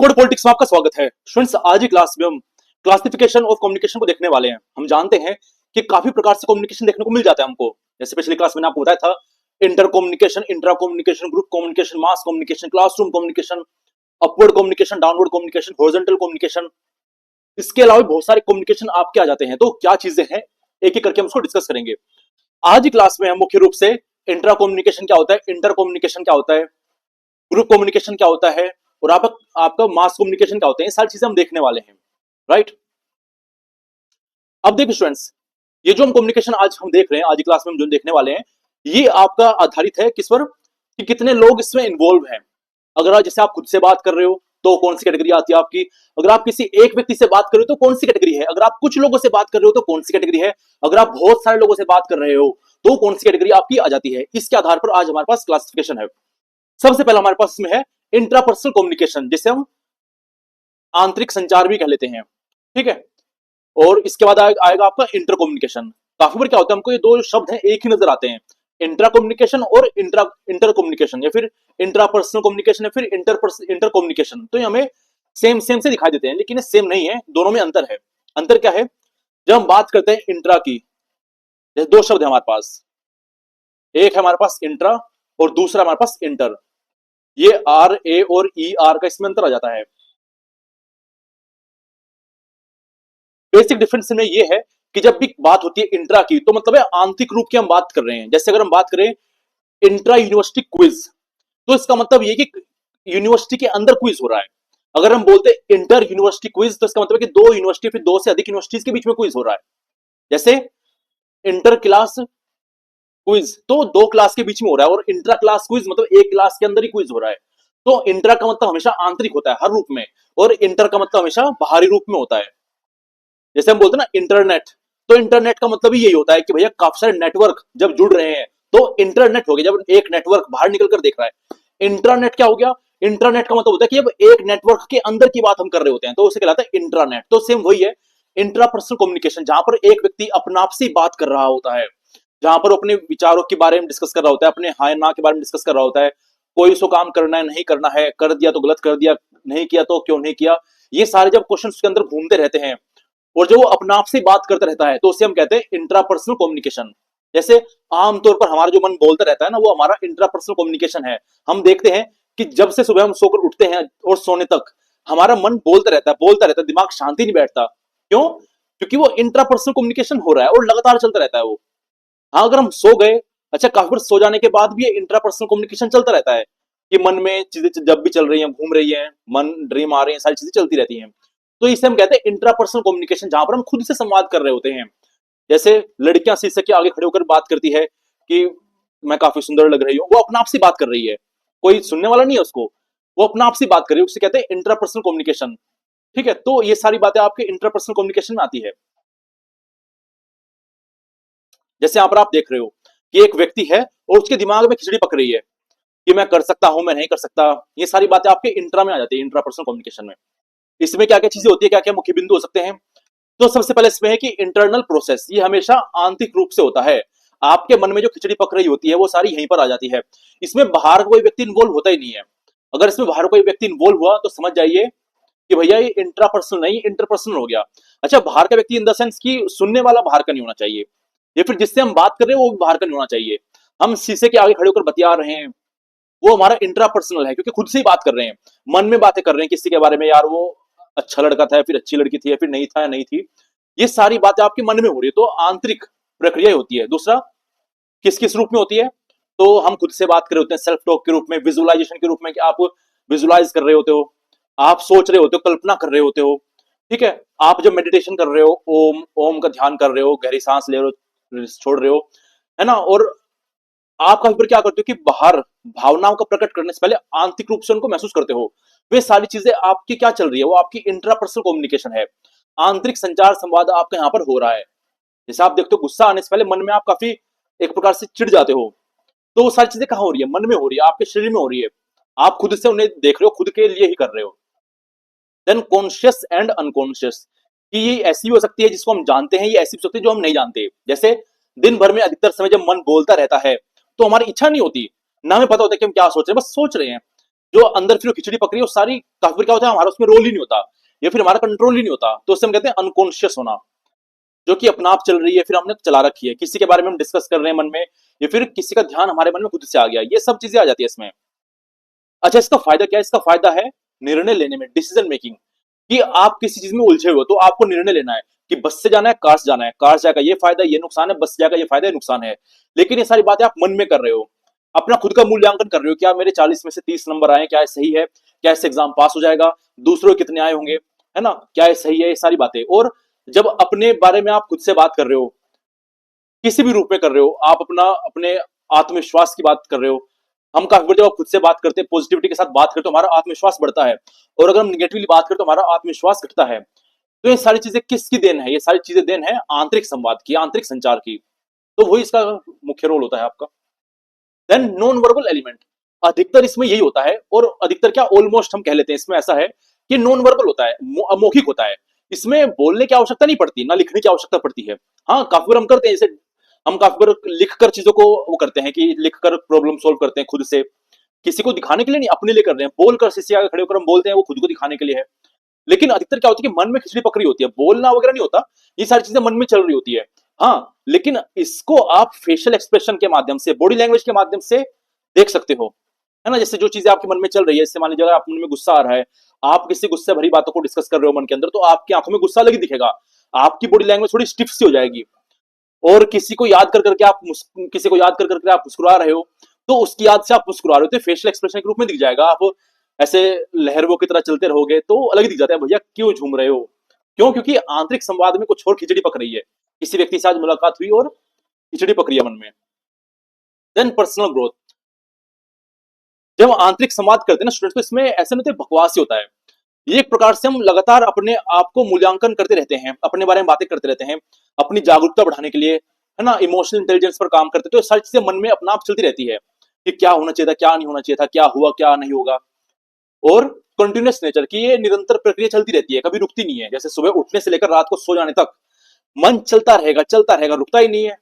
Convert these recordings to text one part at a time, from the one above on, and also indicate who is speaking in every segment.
Speaker 1: Upward politics में आपका स्वागत है। स्टूडेंट्स, आज की क्लास में हम क्लासिफिकेशन ऑफ कम्युनिकेशन को देखने वाले हैं। हम जानते हैं कि काफी प्रकार से कम्युनिकेशन देखने को मिल जाता है हमको। जैसे पिछली क्लास में मैंने आपको बताया था, inter communication, intra communication, group communication, mass communication, classroom communication, upward communication, downward communication, horizontal communication. इसके अलावा बहुत सारे कम्युनिकेशन आपके आ जाते हैं। तो क्या चीजें हैं, एक एक करके हम उसको डिस्कस करेंगे। आज की क्लास में हम मुख्य रूप से इंट्रा कम्युनिकेशन क्या होता है, इंटर कम्युनिकेशन क्या होता है, ग्रुप कम्युनिकेशन क्या होता है और आपका मास कम्युनिकेशन क्या होता है, ये सारी चीजें हम देखने वाले हैं। राइट। अब देखिए स्टूडेंट्स, ये जो हम कम्युनिकेशन आज हम देख रहे हैं, आज की क्लास में हम जो देखने वाले हैं, ये आपका आधारित है किस पर, कि कितने लोग इसमें इन्वॉल्व हैं। अगर जैसे आप खुद से बात कर रहे हो तो कौन सी कैटेगरी आती है आपकी, अगर आप किसी एक व्यक्ति से बात कर रहे हो तो कौन सी कैटेगरी है, अगर आप कुछ लोगों से बात कर रहे हो तो कौन सी कैटेगरी है, अगर आप बहुत सारे लोगों से बात कर रहे हो तो कौन सी कैटेगरी आपकी आ जाती है। इसके आधार पर आज हमारे पास क्लासिफिकेशन है। सबसे पहला हमारे पास इसमें है इंट्रापर्सनल कम्युनिकेशन, जिसे हम आंतरिक संचार भी कह लेते हैं। ठीक है। और इसके बाद आएगा आपका इंटर कम्युनिकेशन। काफी बार क्या होता है, हमको ये दो शब्द हैं एक ही नजर आते हैं, इंट्रा कम्युनिकेशन और इंटर कम्युनिकेशन, या फिर इंट्रापर्सनल कम्युनिकेशन या फिर इंटर कम्युनिकेशन। तो ये हमें सेम सेम से दिखाई देते हैं, लेकिन ये सेम नहीं है, दोनों में अंतर है। अंतर क्या है, जब हम बात करते हैं इंट्रा की, जैसे दो शब्द है हमारे पास, एक है हमारे पास इंट्रा और दूसरा हमारे पास इंटर। ये आर ए और ई आर का इसमें अंतर आ जाता है। बेसिक डिफरेंस में ये है कि जब भी बात होती है इंट्रा की, तो मतलब है आंतरिक रूप की हम बात कर रहे हैं। जैसे अगर हम बात करें इंट्रा यूनिवर्सिटी क्विज, तो इसका मतलब ये कि यूनिवर्सिटी के अंदर क्विज हो रहा है। अगर हम बोलते हैं इंटर यूनिवर्सिटी क्विज, तो इसका मतलब है कि दो यूनिवर्सिटी फिर दो से अधिक यूनिवर्सिटीज के बीच में क्विज हो रहा है। जैसे इंटर क्लास क्विज तो दो क्लास के बीच में हो रहा है, और इंट्रा क्लास क्विज मतलब एक क्लास के अंदर ही क्विज हो रहा है। तो इंट्रा का मतलब हमेशा आंतरिक होता है हर रूप में, और इंटर का मतलब हमेशा बाहरी रूप में होता है। जैसे हम बोलते हैं ना इंटरनेट, तो इंटरनेट का मतलब ही यही होता है कि भैया काफी सारे नेटवर्क जब जुड़ रहे हैं तो इंटरनेट हो गया, जब एक नेटवर्क बाहर निकल कर देख रहा है। इंटरनेट क्या हो गया, इंटरनेट का मतलब होता है कि जब एक नेटवर्क के अंदर की बात हम कर रहे होते हैं तो उसे कहलाता है इंट्रानेट। तो सेम वही है इंट्रापर्सनल कम्युनिकेशन, जहां पर एक व्यक्ति अपना आप से बात कर रहा होता है, जहां पर अपने विचारों के बारे में डिस्कस कर रहा होता है, अपने हाँ ना के बारे में डिस्कस कर रहा होता है, कोई उसको काम करना है नहीं करना है, कर दिया तो गलत कर दिया, नहीं किया तो क्यों नहीं किया, ये सारे जब क्वेश्चन उसके अंदर घूमते रहते हैं और जो वो अपना आप से बात करता रहता है, तो उसे हम कहते हैं इंट्रापर्सनल कम्युनिकेशन। जैसे आमतौर पर हमारा जो मन बोलता रहता है ना, वो हमारा इंट्रापर्सनल कम्युनिकेशन है। हम देखते हैं कि जब से सुबह हम सोकर उठते हैं और सोने तक हमारा मन बोलता रहता है, दिमाग शांति नहीं बैठता। क्यों? क्योंकि वो इंट्रापर्सनल कम्युनिकेशन हो रहा है और लगातार चलता रहता है वो। हाँ, अगर हम सो गए, अच्छा काफी बार सो जाने के बाद भी ये इंट्रापर्सनल कम्युनिकेशन चलता रहता है कि मन में चीजें जब भी चल रही हैं, घूम रही हैं, मन ड्रीम आ रहे हैं, सारी चीजें चलती रहती हैं। तो इसे हम कहते हैं इंट्रापर्सनल कम्युनिकेशन, जहां पर हम खुद से संवाद कर रहे होते हैं। जैसे लड़कियां शीशे के आगे खड़े होकर बात करती है कि मैं काफी सुंदर लग रही हूँ, वो अपना आप से बात कर रही है, कोई सुनने वाला नहीं है उसको, वो अपना आप से बात कर रही है, उसे कहते हैं इंट्रापर्सनल कम्युनिकेशन। ठीक है। तो ये सारी बातें आपके इंट्रापर्सनल कम्युनिकेशन में आती है। जैसे यहाँ पर आप देख रहे हो कि एक व्यक्ति है और उसके दिमाग में खिचड़ी पक रही है कि मैं कर सकता हूं, मैं नहीं कर सकता, ये सारी बातें आपके इंट्रा में आ जाती है, इंट्रापर्सनल कम्युनिकेशन में। इसमें क्या क्या चीजें होती है, क्या क्या मुख्य बिंदु हो सकते हैं। तो सबसे पहले इसमें है कि इंटरनल प्रोसेस, ये हमेशा आंतरिक रूप से होता है। आपके मन में जो खिचड़ी पक रही होती है वो सारी यहीं पर आ जाती है। इसमें बाहर कोई व्यक्ति इन्वॉल्व होता ही नहीं है। अगर इसमें बाहर कोई व्यक्ति इन्वॉल्व हुआ तो समझ जाइए कि भैया ये इंट्रापर्सनल नहीं इंटरपर्सनल हो गया। अच्छा, बाहर का व्यक्ति इन द सेंस कि सुनने वाला बाहर का नहीं होना चाहिए, या फिर जिससे हम बात कर रहे हैं वो भी बाहर का नहीं होना चाहिए। हम शीशे के आगे खड़े होकर बतिया रहे हैं, वो हमारा इंट्रापर्सनल है, क्योंकि खुद से ही बात कर रहे हैं, मन में बातें कर रहे हैं किसी के बारे में, यार वो अच्छा लड़का था या फिर अच्छी लड़की थी या फिर नहीं था या नहीं थी, ये सारी बातें आपके मन में हो रही है। तो आंतरिक प्रक्रिया होती है। दूसरा किस किस रूप में होती है, तो हम खुद से बात कर रहे होते हैं सेल्फ टॉक के रूप में, विजुअलाइजेशन के रूप में, कि आप विजुअलाइज कर रहे होते हो, आप सोच रहे होते हो, कल्पना कर रहे होते हो। ठीक है। आप जब मेडिटेशन कर रहे हो, ओम ओम का ध्यान कर रहे हो, गहरी सांस ले रहे हो, छोड़ रहे हो, है ना। और आप कभी पर क्या करते हो कि बाहर भावनाओं का प्रकट करने से पहले आंतरिक रूप से उनको महसूस करते हो। वे सारी चीजें आपकी क्या चल रही है, वो आपकी इंट्रापर्सनल कम्युनिकेशन है, आंतरिक संचार संवाद आपका यहाँ पर हो रहा है। जैसे आप देखते हो गुस्सा आने से पहले मन में आप काफी एक प्रकार से चिढ़ जाते हो, तो वो सारी चीजें कहाँ हो रही है, मन में हो रही है, आपके शरीर में हो रही है, आप खुद से उन्हें देख रहे हो, खुद के लिए ही कर रहे हो। देन कॉन्शियस एंड अनकॉन्शियस, कि ये ऐसी हो सकती है जिसको हम जानते हैं, ये ऐसी हो सकती है जो हम नहीं जानते। जैसे दिन भर में अधिकतर समय जब मन बोलता रहता है तो हमारी इच्छा नहीं होती, ना हमें पता होता है कि हम क्या सोच रहे हैं, बस सोच रहे हैं, जो अंदर फिर खिचड़ी पक रही है वो सारी काफी बार क्या होता है हमारा उसमें रोल ही नहीं होता, या फिर हमारा कंट्रोल ही नहीं होता, तो उससे हम कहते हैं अनकॉन्शियस होना, जो कि अपना आप चल रही है, फिर हमने चला रखी है, किसी के बारे में हम डिस्कस कर रहे हैं मन में, या फिर किसी का ध्यान हमारे मन में खुद से आ गया, ये सब चीजें आ जाती है इसमें। अच्छा, इसका फायदा क्या है? इसका फायदा है निर्णय लेने में, डिसीजन मेकिंग, कि आप किसी चीज में उलझे हुए हो तो आपको निर्णय लेना है कि बस से जाना है, कार से जाना है, कार से जाएगा ये फायदा ये नुकसान है, बस से जाएगा ये फायदा ये नुकसान है। लेकिन ये सारी बातें आप मन में कर रहे हो, अपना खुद का मूल्यांकन कर रहे हो, क्या मेरे 40 में से 30 नंबर आए, क्या ये सही है, क्या इससे एग्जाम पास हो जाएगा, दूसरों के कितने आए होंगे, है ना, क्या ये सही है, ये सारी बातें। और जब अपने बारे में आप खुद से बात कर रहे हो, किसी भी रूप में कर रहे हो, आप अपना अपने आत्मविश्वास की बात कर रहे हो, हम काफी बार जब आप खुद से बात करते हैं, पॉजिटिविटी के साथ बात करते, तो हमारा आत्मविश्वास बढ़ता है, और अगर हम निगेटिवली बात करें तो हमारा आत्मविश्वास घटता है। तो ये सारी चीजें किसकी देन है? ये सारी चीजें देन है आंतरिक संवाद की, आंतरिक संचार की। तो वही इसका मुख्य रोल होता है आपका। देन नॉन वर्बल एलिमेंट, अधिकतर इसमें यही होता है, और अधिकतर क्या, ऑलमोस्ट हम कह लेते हैं इसमें ऐसा है कि नॉन वर्बल होता है, अमौखिक होता है। इसमें बोलने की आवश्यकता नहीं पड़ती, ना लिखने की आवश्यकता पड़ती है। हाँ, काफी बार हम करते हैं, जैसे हम काफी बार लिख कर चीजों को वो करते हैं कि लिख कर प्रॉब्लम सोल्व करते हैं खुद से, किसी को दिखाने के लिए नहीं, अपने लिए कर रहे हैं, बोलकर शीशे आगे खड़े होकर हम बोलते हैं, वो खुद को दिखाने के लिए है। लेकिन अधिकतर क्या होती है कि मन में खिचड़ी पकड़ी होती है, बोलना वगैरह नहीं होता, ये सारी चीजें मन में चल रही होती है। हाँ, लेकिन इसको आप फेशियल एक्सप्रेशन के माध्यम से, बॉडी लैंग्वेज के माध्यम से देख सकते हो, है ना। जैसे जो चीजें आपके मन में चल रही है, जैसे मान लीजिए अगर आप मन में गुस्सा आ रहा है, आप किसी गुस्से भरी बातों को डिस्कस कर रहे हो मन के अंदर, तो आपकी आंखों में गुस्सा लगी दिखेगा, आपकी बॉडी लैंग्वेज थोड़ी स्टिफ सी हो जाएगी। और किसी को याद कर करके आप किसी को याद कर करके आप मुस्कुरा रहे हो, तो उसकी याद से आप मुस्कुरा रहे हो, तो फेशियल एक्सप्रेशन के रूप में दिख जाएगा। आप ऐसे लहरों की तरह चलते रहोगे तो अलग ही दिख जाता है, भैया क्यों झूम रहे हो, क्यों? क्योंकि आंतरिक संवाद में कुछ और खिचड़ी पक रही है, किसी व्यक्ति से आज मुलाकात हुई और खिचड़ी पक रही है मन में। देन पर्सनल ग्रोथ, जब हम आंतरिक संवाद करते हैं ना स्टूडेंट्स, तो इसमें ऐसा नहीं होता बकवास ही होता है, ये एक प्रकार से हम लगातार अपने आप को मूल्यांकन करते रहते हैं, अपने बारे में बातें करते रहते हैं, अपनी जागरूकता बढ़ाने के लिए, है ना, इमोशनल इंटेलिजेंस पर काम करते हैं, तो सारी चीजें मन में अपना आप चलती रहती है कि क्या होना चाहिए था, क्या नहीं होना चाहिए था, क्या हुआ क्या नहीं होगा। और कंटिन्यूस नेचर की ये निरंतर प्रक्रिया चलती रहती है, कभी रुकती नहीं है, जैसे सुबह उठने से लेकर रात को सो जाने तक मन चलता रहेगा, रुकता ही नहीं है।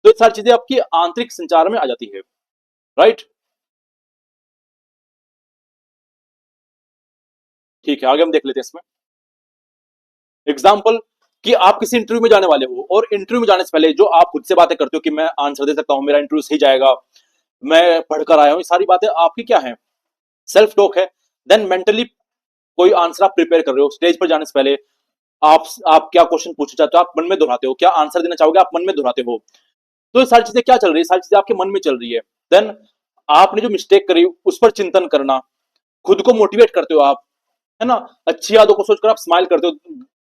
Speaker 1: तो ये सारी चीजें आपकी आंतरिक संचार में आ जाती है, राइट। ठीक है, आगे हम देख लेते हैं इसमें एग्जाम्पल, कि आप किसी इंटरव्यू में जाने वाले हो, और इंटरव्यू में जाने से पहले जो आप खुद से बातें करते हो कि मैं आंसर दे सकता हूं, मेरा इंटरव्यू सही जाएगा, मैं पढ़कर आया हूं, ये सारी बातें आपकी क्या है, सेल्फ टॉक है। देन मेंटली कोई आंसर आप प्रिपेयर कर रहे हो, स्टेज पर जाने से पहले आप क्या क्वेश्चन पूछना चाहते हो, आप मन में दोहराते हो, क्या आंसर देना चाहोगे आप मन में दोहराते हो। तो ये सारी चीजें क्या चल रही है, सारी चीजें आपके मन में चल रही है। देन आपने जो मिस्टेक करी उस पर चिंतन करना, खुद को मोटिवेट करते हो आप, है ना, अच्छी यादों को सोचकर आप स्माइल करते हो,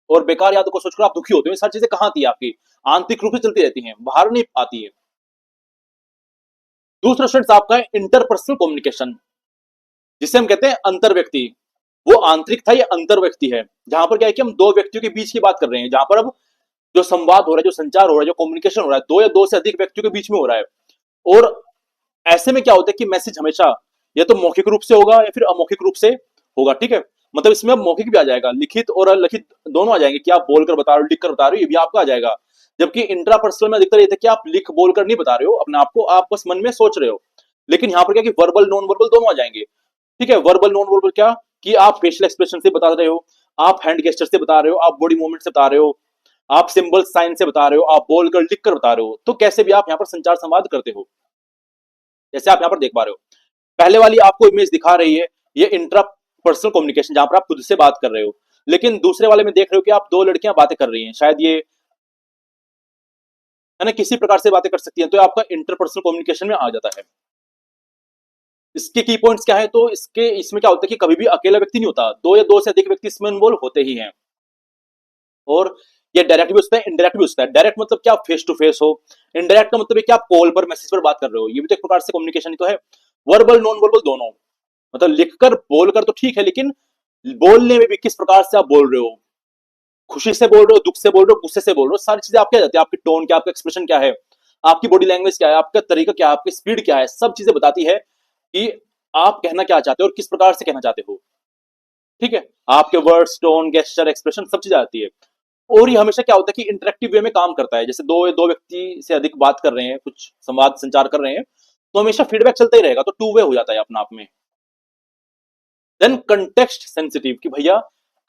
Speaker 1: और बेकार यादों को सोचकर आप दुखी होते हो। ये सारी चीजें कहां आती है आपकी, आंतरिक रूप से चलती रहती हैं, बाहर नहीं आती है। दूसरा स्टूडेंट आपका है इंटरपर्सनल कम्युनिकेशन, जिसे हम कहते हैं अंतर व्यक्ति। वो आंतरिक था, ये अंतर व्यक्ति है, जहां पर क्या है कि हम दो व्यक्तियों के बीच की बात कर रहे हैं, जहां पर अब जो संवाद हो रहा है, जो संचार हो रहा है, जो कम्युनिकेशन हो रहा है, दो या दो से अधिक व्यक्तियों के बीच में हो रहा है। और ऐसे में क्या होता है कि मैसेज हमेशा या तो मौखिक रूप से होगा या फिर अमौखिक रूप से होगा, ठीक है। मतलब इसमें अब मौखिक भी आ जाएगा, लिखित और अलिखित दोनों आ जाएंगे, कि आप बोलकर बता रहे हो, लिख कर बता रहे हो, ये भी आपका आ जाएगा। जबकि इंट्रापर्सनल में अधिकतर ये था कि आप लिख बोलकर नहीं बता रहे हो अपने आप को, आप बस मन में सोच रहे हो। लेकिन यहाँ पर क्या कि वर्बल नॉन वर्बल दोनों आ जाएंगे, ठीक है। वर्बल नॉन वर्बल क्या, कि आप फेशियल एक्सप्रेशन से बता रहे हो, आप हैंड गेस्टर से बता रहे हो, आप बॉडी मूवमेंट से बता रहे हो, आप सिंबल साइन से बता रहे हो, आप बोलकर लिख कर बता रहे हो। तो कैसे भी आप यहाँ पर संचार संवाद करते हो, जैसे आप यहाँ पर देख पा रहे हो, पहले वाली आपको इमेज दिखा रही है, ये इंट्रा पर्सनल कम्युनिकेशन, जहां पर आप खुद से बात कर रहे हो। लेकिन दूसरे वाले में देख रहे हो कि आप दो लड़कियां बातें कर रही हैं, शायद ये, है ना, किसी प्रकार से बातें कर सकती हैं, तो आपका इंटरपर्सनल कम्युनिकेशन में आ जाता है। इसके की पॉइंट्स क्या है, तो इसके इसमें क्या होता है कि कभी भी अकेला व्यक्ति नहीं होता, दो या दो से अधिक व्यक्ति इसमें इन्वॉल्व होते ही हैं। और ये डायरेक्ट भी होता है, इंडायरेक्ट भी होता है। डायरेक्ट मतलब क्या, फेस टू फेस हो, इंडायरेक्ट का मतलब है कि आप कॉल पर मैसेज पर बात कर रहे हो, ये भी तो एक प्रकार से कम्युनिकेशन ही तो है। वर्बल नॉन वर्बल दोनों, मतलब लिखकर बोलकर तो ठीक है, लेकिन बोलने में भी किस प्रकार से आप बोल रहे हो, खुशी से बोल रहे हो, दुख से बोल रहे हो, गुस्से से बोल रहे हो, सारी चीजें आपके आ जाती है, आपकी टोन क्या, आपका एक्सप्रेशन क्या है, आपकी बॉडी लैंग्वेज क्या है, आपका तरीका क्या है, आपकी स्पीड क्या है, सब चीजें बताती है कि आप कहना क्या चाहते हो और किस प्रकार से कहना चाहते हो, ठीक है। आपके वर्ड्स, टोन, गेस्चर, एक्सप्रेशन सब चीज आती है। और ये हमेशा क्या होता है कि इंटरेक्टिव वे में काम करता है, जैसे दो व्यक्ति से अधिक बात कर रहे हैं, कुछ संवाद संचार कर रहे हैं, तो हमेशा फीडबैक चलता ही रहेगा, तो टू वे हो जाता है अपना आप में। देन कंटेक्स्ट सेंसिटिव, कि भैया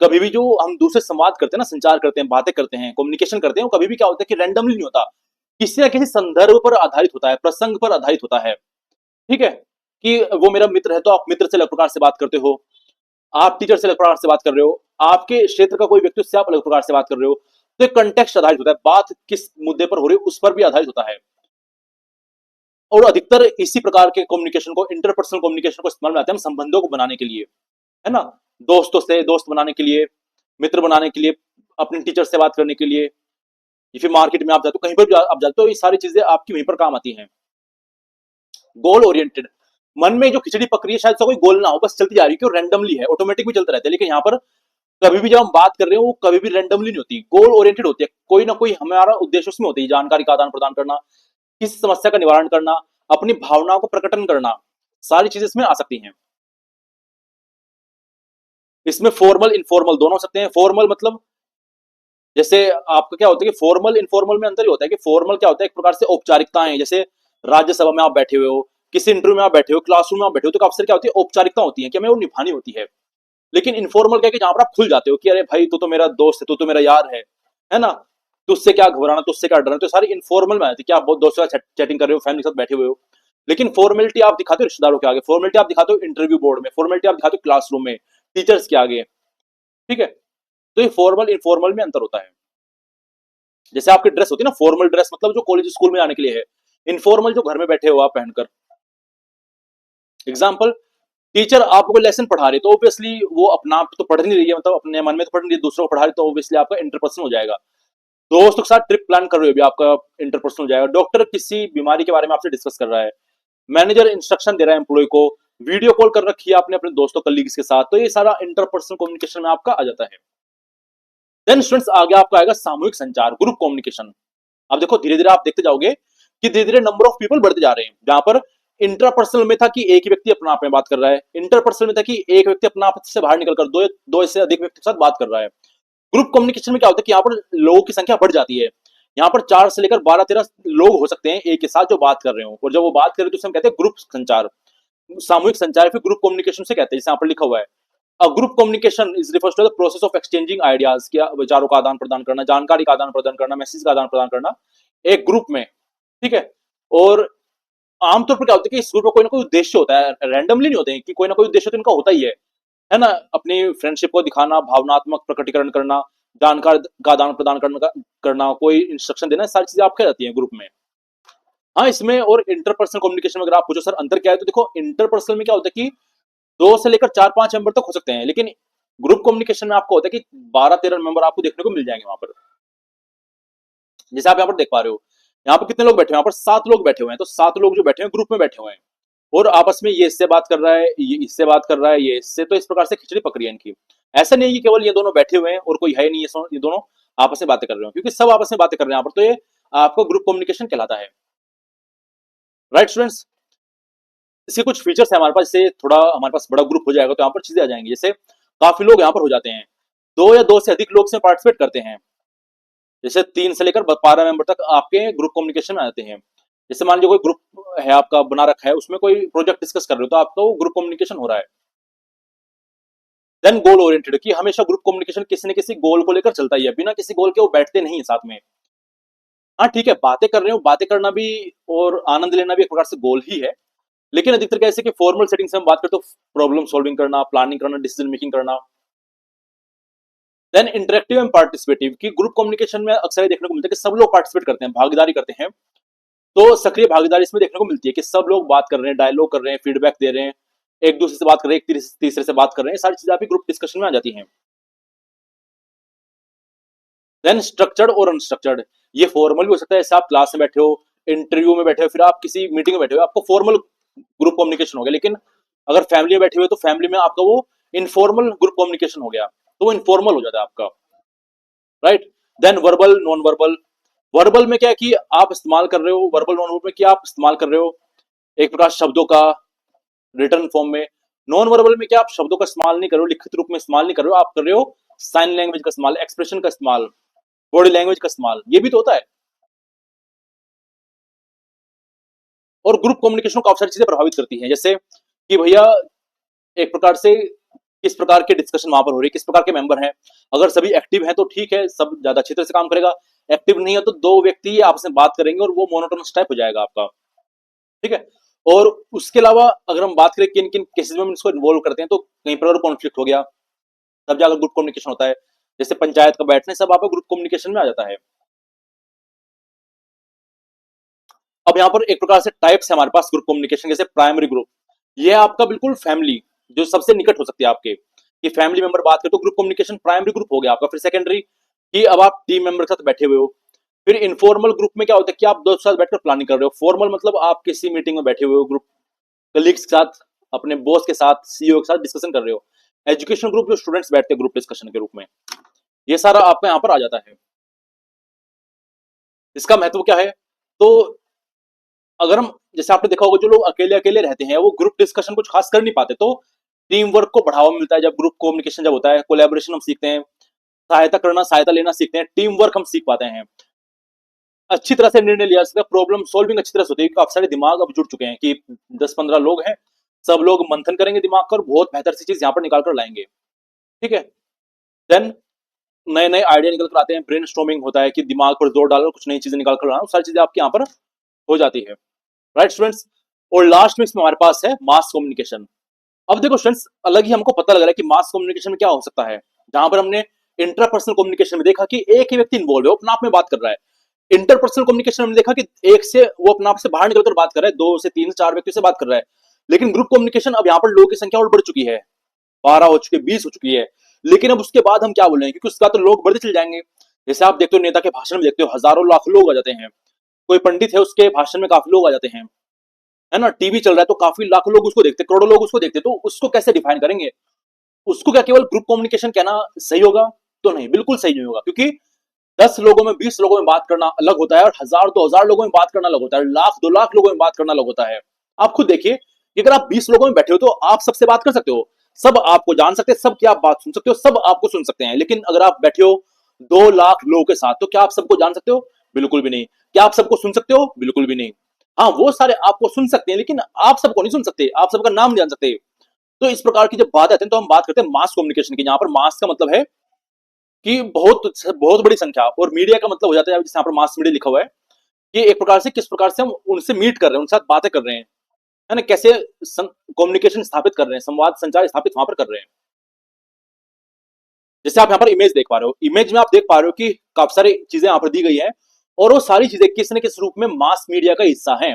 Speaker 1: कभी भी जो हम दूसरे संवाद करते हैं ना, संचार करते हैं, बातें करते हैं, कम्युनिकेशन करते हैं, वो कभी भी क्या होता है कि रैंडमली नहीं होता, किसी ना किसी संदर्भ पर आधारित होता है, प्रसंग पर आधारित होता है। ठीक है, कि वो मेरा मित्र है तो आप मित्र से अलग प्रकार से बात करते हो, आप टीचर से अलग प्रकार से बात कर रहे हो, आपके क्षेत्र का कोई व्यक्ति उससे आप अलग प्रकार से बात कर रहे हो। तो कंटेक्स्ट आधारित होता है, बात किस मुद्दे पर हो रही है उस पर भी आधारित होता है। और अधिकतर इसी प्रकार के कम्युनिकेशन को, इंटरपर्सनल कम्युनिकेशन को इस्तेमाल में आते हैं हम संबंधों को बनाने के लिए, है ना, दोस्तों से दोस्त बनाने के लिए, मित्र बनाने के लिए, अपने टीचर से बात करने के लिए, या फिर मार्केट में आप जाते हो, कहीं पर भी आप जाते हो, ये सारी चीजें आपकी वहीं पर काम आती हैं। गोल ओरिएंटेड, मन में जो खिचड़ी पक रही है शायद से कोई गोल ना हो, बस चलती जा रही है, क्यों रैंडमली है, ऑटोमेटिक भी चलता रहता है, लेकिन यहाँ पर कभी भी जब हम बात कर रहे हो वो कभी भी रैंडमली नहीं होती, गोल ओरिएंटेड होती है, कोई ना कोई हमारा उद्देश्य उसमें होती है, जानकारी का आदान प्रदान करना, किसी समस्या का निवारण करना, अपनी भावनाओं को प्रकटन करना, सारी चीजें इसमें आ सकती हैं। इसमें फॉर्मल इनफॉर्मल दोनों हो सकते हैं। फॉर्मल मतलब जैसे आपका क्या होता है कि फॉर्मल इनफॉर्मल में अंतर ही होता है कि फॉर्मल क्या होता है, एक प्रकार से औपचारिकताएं, जैसे राज्यसभा में आप बैठे हुए हो, किसी इंटरव्यू में आप बैठे हो, क्लासरूम में आप बैठे हो, तो अक्सर क्या होती है, औपचारिकता होती है कि हमें वो निभानी होती है। लेकिन इनफॉर्मल क्या है कि जहां पर आप खुल जाते हो कि अरे भाई तू तो मेरा दोस्त है, तू तो मेरा यार है ना, तुझसे क्या घबराना, तुझसे क्या डरना, तो सारी इनफॉर्मल में आती है कि आप बहुत दोस्तों के साथ चैटिंग कर रहे हो, फैमिली के साथ बैठे हुए हो। लेकिन फॉर्मेलिटी आप दिखाते हो रिश्तेदारों के आगे, फॉर्मेलिटी आप दिखाते हो इंटरव्यू बोर्ड में, फॉर्मेलिटी आप दिखाते हो क्लासरूम में, टीचर्स के आगे। ठीक है, तो ये फॉर्मल इनफॉर्मल में अंतर होता है। जैसे आपकी ड्रेस होती है ना, फॉर्मल ड्रेस मतलब जो कॉलेज स्कूल में आने के लिए है, इनफॉर्मल जो घर में बैठे हो आप पहनकर। एग्जाम्पल, टीचर आपको कोई लेसन पढ़ा रही, तो ऑब्वियसली वो अपना आप तो पढ़ नहीं रही है, मतलब अपने मन में तो पढ़ नहीं रही, दूसरों को पढ़ा रही, तो ऑब्वियसली आपका इंटरपर्सनल हो जाएगा। दोस्तों के साथ ट्रिप प्लान कर रहे हो भी आपका इंटरपर्सनल हो जाएगा। डॉक्टर किसी बीमारी के बारे में आपसे डिस्कस कर रहा है, मैनेजर इंस्ट्रक्शन दे रहा है एम्प्लॉय को, वीडियो कॉल कर रखी है आपने अपने दोस्तों कलीग्स के साथ, तो ये सारा इंटरपर्सनल कम्युनिकेशन में आपका आ जाता है। देन स्टूडेंट्स आगे आपका आएगा सामूहिक संचार, ग्रुप कम्युनिकेशन। अब देखो धीरे धीरे आप देखते जाओगे कि धीरे धीरे नंबर ऑफ पीपल बढ़ते जा रहे हैं। जहां पर इंट्रापर्सनल में था कि एक ही व्यक्ति अपना आप में बात कर रहा है, इंटरपर्सनल में था कि एक व्यक्ति अपना आप से बाहर निकलकर दो से अधिक व्यक्ति के साथ बात कर रहा है। ग्रुप कम्युनिकेशन में क्या होता है कि यहाँ पर लोगों की संख्या बढ़ जाती है, यहाँ पर 4 से लेकर 12-13 लोग हो सकते हैं एक के साथ जो बात कर रहे हो, और जब वो बात कर रहे हो तो उसे हम कहते हैं ग्रुप संचार, सामूहिक संचार, फिर ग्रुप कम्युनिकेशन से कहते हैं, जैसे यहाँ पर लिखा हुआ है। A group communication is refers to the process of exchanging ideas, क्या विचारों का आदान प्रदान करना, जानकारी का आदान प्रदान करना, मैसेज का आदान प्रदान करना एक ग्रुप में। ठीक है, और आमतौर पर क्या होता है कि इस ग्रुप में कोई ना कोई उद्देश्य होता है, रैंडमली नहीं होते हैं, कि कोई ना कोई उद्देश्य तो इनका होता ही है ना, अपनी फ्रेंडशिप को दिखाना, भावनात्मक प्रकटीकरण करना, जानकारी का आदान प्रदान करना, कोई इंस्ट्रक्शन देना, सारी चीजें आपके जाती हैं ग्रुप में। हाँ, इसमें और इंटरपर्सनल कम्युनिकेशन में अगर आप पूछो सर अंतर क्या है, तो देखो इंटरपर्सनल में क्या होता है कि 2 से लेकर 4-5 मेंबर तक हो सकते हैं, लेकिन ग्रुप कम्युनिकेशन में आपको होता है कि 12-13 मेंबर आपको देखने को मिल जाएंगे वहां पर। जैसे आप यहाँ पर देख पा रहे हो, यहाँ पर कितने लोग बैठे हैं, यहाँ पर 7 लोग बैठे हुए हैं, तो 7 लोग जो बैठे हैं ग्रुप में बैठे हुए हैं, और आपस में ये इससे बात कर रहा है, ये इससे बात कर रहा है, ये इससे, तो इस प्रकार से खिचड़ी पक रही है इनकी। ऐसा नहीं है कि केवल ये दोनों बैठे हुए हैं और कोई है नहीं, ये दोनों आपस में बातें कर रहे हो, क्योंकि सब आपस में बातें कर रहे हैं यहाँ पर, तो ये आपको ग्रुप कम्युनिकेशन कहलाता है। राइट स्टूडेंट्स, इसके कुछ फीचर्स है हमारे पास, जैसे थोड़ा हमारे पास बड़ा ग्रुप हो जाएगा तो यहाँ पर चीजें आ जाएंगी, जैसे काफी लोग यहाँ पर हो जाते हैं, 2 या 2 से अधिक लोग इसमें पार्टिसिपेट करते हैं, जैसे 3 से लेकर 12 मेंबर तक आपके ग्रुप कम्युनिकेशन में आते हैं। जैसे मान लीजिए कोई ग्रुप है आपका बना रखा है, उसमें कोई प्रोजेक्ट डिस्कस कर रहे हो, तो आपका वो ग्रुप कम्युनिकेशन हो रहा है। देन गोल ओरिएंटेड, कि हमेशा ग्रुप कम्युनिकेशन किसी न किसी गोल को लेकर चलता ही है, बिना किसी गोल के वो बैठते नहीं है साथ में। हाँ ठीक है, बातें कर रहे हो, बातें करना भी और आनंद लेना भी एक प्रकार से गोल ही है, लेकिन अधिकतर कैसे कि फॉर्मल सेटिंग से हम बात करते तो प्रॉब्लम सॉल्विंग करना, प्लानिंग करना, डिसीजन मेकिंग करना। देन इंटरेक्टिव एंड पार्टिसिपेटिव, की ग्रुप कम्युनिकेशन में अक्सर देखने को मिलता है कि सब लोग पार्टिसिपेट करते हैं, भागीदारी करते हैं, तो सक्रिय भागीदारी इसमें देखने को मिलती है कि सब लोग बात कर रहे हैं, डायलॉग कर रहे हैं, फीडबैक दे रहे हैं, एक दूसरे से बात कर रहे हैं, एक तीसरे से बात कर रहे हैं, सारी चीजें आपकी ग्रुप डिस्कशन में आ जाती हैं। देन स्ट्रक्चर्ड और अनस्ट्रक्चर्ड, ये फॉर्मल भी हो सकता है, जैसे आप क्लास में बैठे हो, इंटरव्यू में बैठे हो, फिर आप किसी मीटिंग में बैठे हो, आपको फॉर्मल ग्रुप कम्युनिकेशन हो गया। लेकिन अगर फैमिली में बैठे हुए तो फैमिली में आपका वो इनफॉर्मल ग्रुप कम्युनिकेशन हो गया, तो वो इनफॉर्मल हो जाता है आपका। Right, then verbal non verbal, verbal में क्या है कि आप इस्तेमाल कर रहे हो, वर्बल नॉन वर्बल में क्या आप इस्तेमाल कर रहे हो एक प्रकार शब्दों का रिटर्न फॉर्म में। नॉन वर्बल में क्या आप शब्दों का इस्तेमाल नहीं कर रहे हो, लिखित रूप में इस्तेमाल नहीं कर रहे हो, आप कर रहे हो साइन लैंग्वेज का इस्तेमाल, एक्सप्रेशन का इस्तेमाल, बॉडी लैंग्वेज का इस्तेमाल, ये भी तो होता है। और ग्रुप कम्युनिकेशन को काफी सारी चीजें प्रभावित करती हैं, जैसे कि भैया एक प्रकार से किस प्रकार के डिस्कशन वहां पर हो रही है, किस प्रकार के मेंबर हैं। अगर सभी एक्टिव हैं तो ठीक है, सब ज्यादा अच्छी तरह से काम करेगा। एक्टिव नहीं है तो दो व्यक्ति आपस में बात करेंगे और वो मोनोटोनस टाइप हो जाएगा आपका, ठीक है। और उसके अलावा अगर हम बात करें किन किन केसेस में हम इसको इन्वॉल्व करते हैं, तो कहीं पर अगर कॉन्फ्लिक्ट हो गया तब जाकर ग्रुप कम्युनिकेशन होता है। जैसे पंचायत का बैठने सब आपका ग्रुप कम्युनिकेशन में आ जाता है। अब यहाँ पर एक प्रकार से टाइप्स है हमारे पास ग्रुप कम्युनिकेशन। जैसे प्राइमरी ग्रुप, ये आपका बिल्कुल फैमिली जो सबसे निकट हो सकती है आपके, कि फैमिली मेंबर बात करें तो ग्रुप कम्युनिकेशन प्राइमरी ग्रुप हो गया आपका। फिर सेकेंडरी, कि अब आप टीम मेंबर के साथ बैठे हुए हो। फिर इनफॉर्मल ग्रुप में क्या होता है कि आप दोस्त के साथ बैठकर प्लानिंग कर रहे हो। फॉर्मल मतलब आप किसी मीटिंग में बैठे हुए हो, ग्रुप कलीग्स के साथ, अपने बॉस के साथ, सीईओ के साथ डिस्कशन कर रहे हो। एजुकेशन ग्रुप, जो स्टूडेंट्स बैठते हैं ग्रुप डिस्कशन के रूप में, ये सारा आपका यहाँ पर आ जाता है। इसका महत्व क्या है, तो अगर हम, जैसे आपने देखा होगा जो लोग अकेले अकेले रहते हैं वो ग्रुप डिस्कशन कुछ खास कर नहीं पाते, तो टीम वर्क को बढ़ावा मिलता है जब ग्रुप कम्युनिकेशन जब होता है। कोलैबोरेशन हम सीखते हैं, सहायता करना, सहायता लेना सीखते हैं, टीम वर्क हम सीख पाते हैं। अच्छी तरह से निर्णय लिया जा सकता है, प्रॉब्लम सॉल्विंग अच्छी तरह से होती है। काफी सारे दिमाग अब जुड़ चुके हैं कि 10-15 लोग हैं, सब लोग मंथन करेंगे दिमाग का और बहुत बेहतर सी चीज यहाँ पर निकाल कर लाएंगे, ठीक है। देन नए नए आइडिया निकल कर आते हैं, ब्रेन होता है कि दिमाग पर जोर डालकर कुछ नई चीजें निकाल कर लाना, सारी चीजें आपके यहाँ पर हो जाती है। राइट स्टूडेंट्स, और लास्ट में इसमें हमारे पास है मास कम्युनिकेशन। अब देखो स्टूडेंट्स, अलग ही हमको पता लग रहा है कि मास कम्युनिकेशन में क्या हो सकता है। जहां पर हमने इंटरपर्सनल कम्युनिकेशन में देखा कि एक ही व्यक्ति इन्वॉल्व है, अपने आप में बात कर रहा है। इंटरपर्सनल कम्युनिकेशन में देखा कि एक से वो अपने आप से बाहर निकलकर बात कर रहा है, 2 से 3 से 4 व्यक्ति से बात कर रहा है। लेकिन ग्रुप कम्युनिकेशन, अब यहाँ पर लोगों की संख्या और बढ़ चुकी है, 12 हो चुकी है, 20 हो चुकी है। लेकिन अब उसके बाद हम क्या बोलेंगे, क्योंकि उसके बाद तो लोग बढ़ते चले जाएंगे। जैसे आप देखते हो नेता के भाषण में देखते हो हजारों लाखों लोग आ जाते हैं। कोई पंडित है उसके भाषण में काफी लोग आ जाते हैं, है ना। टीवी चल रहा है तो काफी लाखों लोग उसको देखते, करोड़ों लोग उसको देखते, तो उसको कैसे डिफाइन करेंगे। उसको क्या केवल ग्रुप कम्युनिकेशन कहना सही होगा? तो नहीं, बिल्कुल सही नहीं होगा, क्योंकि 10 लोगों में, 20 लोगों में बात करना अलग होता है और 1000-2000 लोगों में बात करना अलग होता है, 1,00,000-2,00,000 लोगों में बात करना अलग होता है। आप खुद देखिए कि अगर आप 20 लोगों में बैठे हो तो आप सबसे बात कर सकते हो, सब आपको जान सकते हैं, सब की आप बात सुन सकते हो, सब आपको सुन सकते हैं। लेकिन अगर आप बैठे हो 2 लाख लोगों के साथ, तो क्या आप सबको जान सकते हो? बिल्कुल भी नहीं। क्या आप सबको सुन सकते हो? बिल्कुल भी नहीं। हाँ, वो सारे आपको सुन सकते हैं लेकिन आप सबको नहीं सुन सकते, आप सबका नाम नहीं जान सकते। तो इस प्रकार की जब बात आती है तो हम बात करते हैं मास कम्युनिकेशन की, जहां पर मास का मतलब है कि बहुत बहुत बड़ी संख्या, और मीडिया का मतलब हो जाता है, जैसे यहाँ पर मास मीडिया लिखा हुआ है, कि एक प्रकार से किस प्रकार से हम उनसे मीट कर रहे हैं, उनके साथ बातें कर रहे हैं, है ना, कैसे कम्युनिकेशन स्थापित कर रहे हैं, संवाद संचार स्थापित वहां पर कर रहे हैं। जैसे आप यहाँ पर इमेज देख पा रहे हो, इमेज में आप देख पा रहे हो कि काफी सारी चीजें यहाँ पर दी गई है, और वो सारी चीजें किसी न किसी रूप में मास मीडिया का हिस्सा है।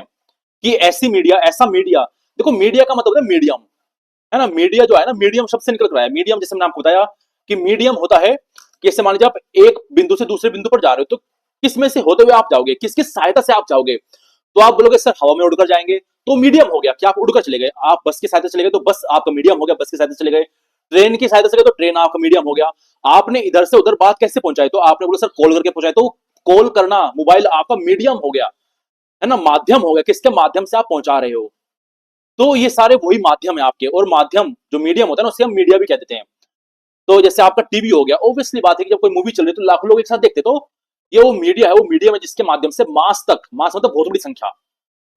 Speaker 1: कि ऐसी मीडिया, ऐसा मीडिया, देखो मीडिया का मतलब है मीडियम, है ना। मीडिया जो है ना, मीडियम शब्द से निकल कर आया। मीडियम, जैसे मैंने आपको बताया कि मीडियम होता है कि जैसे मान लीजिए आप एक बिंदु से दूसरे बिंदु पर जा रहे हो, तो किस में से होते हुए आप जाओगे, किसकी सहायता से आप जाओगे। तो आप बोलोगे सर हवा में उड़कर जाएंगे, तो मीडियम हो गया कि आप उड़कर चले गए। आप बस की सहायता से चले गए तो बस आपका मीडियम हो गया, बस की सहायता से चले गए। ट्रेन की सहायता से गए तो ट्रेन आपका मीडियम हो गया। आपने इधर से उधर बात कैसे पहुंचाई, तो आपने बोला सर कॉल करके पहुंचाए, तो कॉल करना, मोबाइल आपका मीडियम हो गया, है ना, माध्यम हो गया, किसके माध्यम से आप पहुंचा रहे हो। तो ये सारे वही माध्यम है आपके, और माध्यम जो मीडियम होता है ना उसे हम मीडिया भी कह देते हैं। तो जैसे आपका टीवी हो गया, ऑब्वियसली बात है कि जब कोई मूवी चल रही है तो लाखों लोग एक साथ देखते, तो ये वो मीडिया है, वो मीडियम है जिसके माध्यम से मास तक, मास मतलब बहुत बड़ी संख्या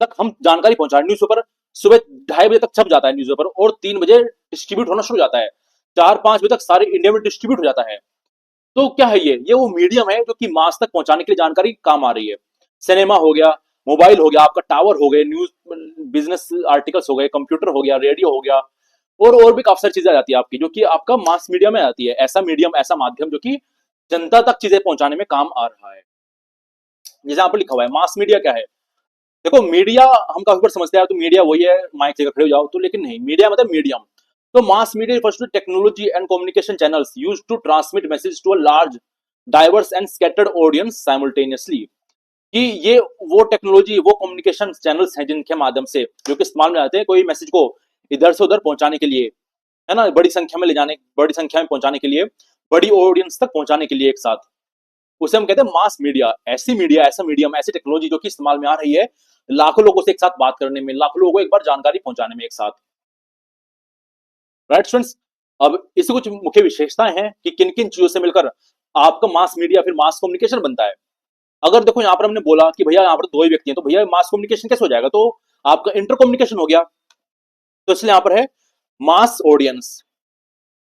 Speaker 1: तक हम जानकारी पहुंचा रहे हैं। न्यूज़पेपर सुबह 2:30 बजे तक छप जाता है न्यूज़पेपर, और 3 बजे डिस्ट्रीब्यूट होना शुरू हो जाता है, 4-5 बजे तक सारे इंडिया में डिस्ट्रीब्यूट हो जाता है। तो क्या है, ये वो मीडियम है जो कि मास तक पहुंचाने के लिए जानकारी काम आ रही है। सिनेमा हो गया, मोबाइल हो गया, आपका टावर हो गए, न्यूज बिजनेस आर्टिकल्स हो गए, कंप्यूटर हो गया, रेडियो हो गया, और भी काफी सारी चीजें आ जाती है आपकी, जो कि आपका मास मीडिया में आती है। ऐसा मीडियम, ऐसा माध्यम जो कि जनता तक चीजें पहुंचाने में काम आ रहा है। जैसे यहाँ पर लिखा हुआ है मास मीडिया क्या है। देखो मीडिया हम काफी बार समझते हैं तो मीडिया वही है माइक लेकर खड़े हो जाओ, तो लेकिन नहीं, मीडिया मतलब मीडियम। तो mass media refers to technology and communication channels used to transmit message to a large, diverse and scattered audience simultaneously। कि ये वो टेक्नोलॉजी, वो कम्युनिकेशन चैनल्स हैं जिनके माध्यम से, जो कि इस्तेमाल में आते हैं कोई मैसेज को इधर से उधर पहुंचाने के लिए, है ना, बड़ी संख्या में ले जाने, बड़ी संख्या में पहुंचाने के लिए, बड़ी ऑडियंस तक पहुंचाने के लिए एक साथ, उसे हम कहते हैं मास मीडिया। ऐसी मीडिया, ऐसा मीडियम, ऐसी टेक्नोलॉजी जो कि इस्तेमाल में आ रही है लाखों लोगों से एक साथ बात करने में, लाखों लोगों को एक बार जानकारी पहुंचाने में एक साथ। राइट स्टूडेंट्स, अब इसकी कुछ मुख्य विशेषताएं हैं कि किन किन चीजों से मिलकर आपका मास मीडिया फिर मास कम्युनिकेशन बनता है। अगर देखो यहाँ पर हमने बोला कि भैया यहाँ पर दो ही व्यक्ति हैं, तो भैया मास कम्युनिकेशन कैसे हो जाएगा, तो आपका इंटर कम्युनिकेशन हो गया। तो इसलिए यहाँ पर है मास ऑडियंस,